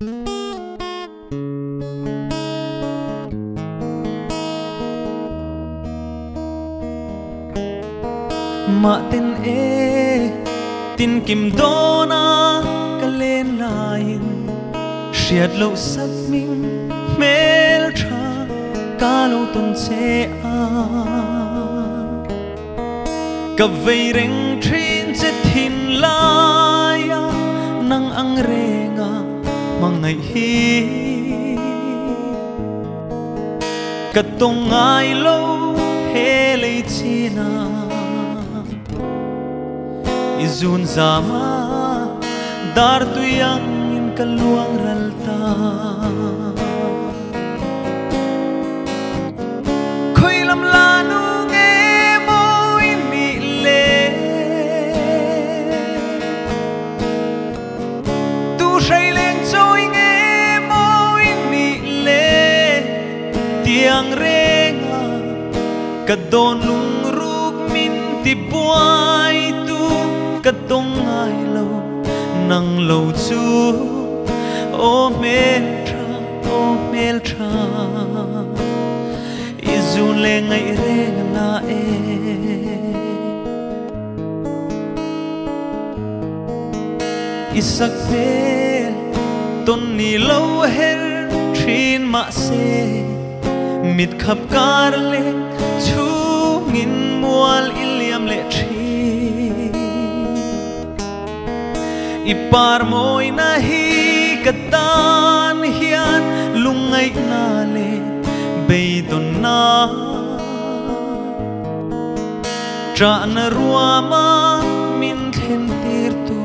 mà tên e tin kim đô na cả lên lại siết lâu sắc mình Hmeltha cả lâu tuần xe cặp vây rèn trên chết hin lai nang ang renga mangai hi cả tông ai lâu he lấy chi na Izun Zama dar tuyang in kaluang ralta Khoi lam lanu nge mo in mi le Tu say lên trôi nge mo in mi le Tiang renga kadon lung ruk min ti buai Cất tông ai lâu nang lâu chú ô Hmeltha Izun le ngay re na e Isak pel ton ni lâu her trin ma se mit khap kar le chu ngin mual iliam le Ipar mo'y nahi katan hiyan lungay na le beidon na Tra na ruama min khen tir tu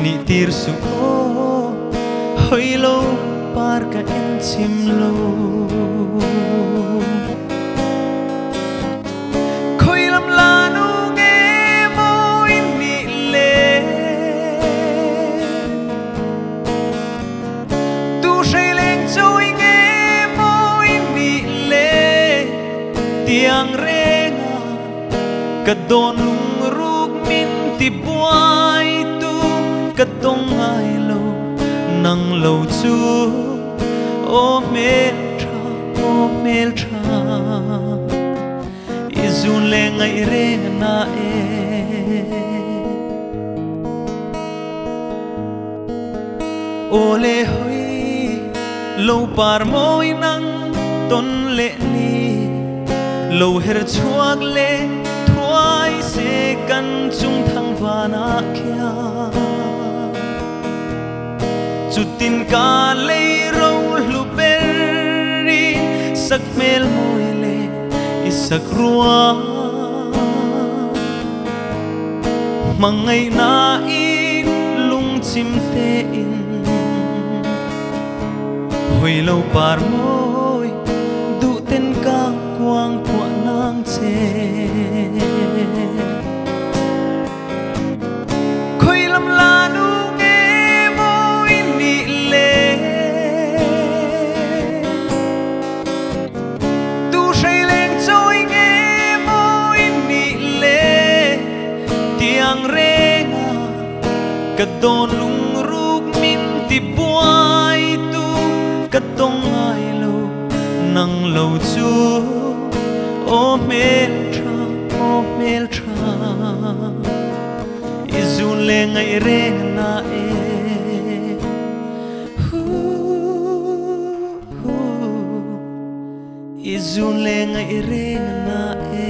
Ni tir su o hoy lo par ka en sim lo Khoi lam lanu Tiang renga kadon lung ruk min ti buai tu kadong ai lo nang lo chu o Hmeltha Izun le ngai renga na e Ole hoi lo par moi nang ton le ni Lâu her chuak le thuai se kan chung thang vana kya Chutin ka le ro lu beri sak mel moi le isak ruwa Mangai na in lung chim te in Hoi lâu par moi du ten ka quang của nang che Khoi lam lanu nge mo in mi le Tu say lên trôi nge mo in mi le Tiang renga kadon lung ruk min ti buai tu kadong ai lo nang lo chu O Hmeltha Izun le ngay re na e Izun le ngay re na e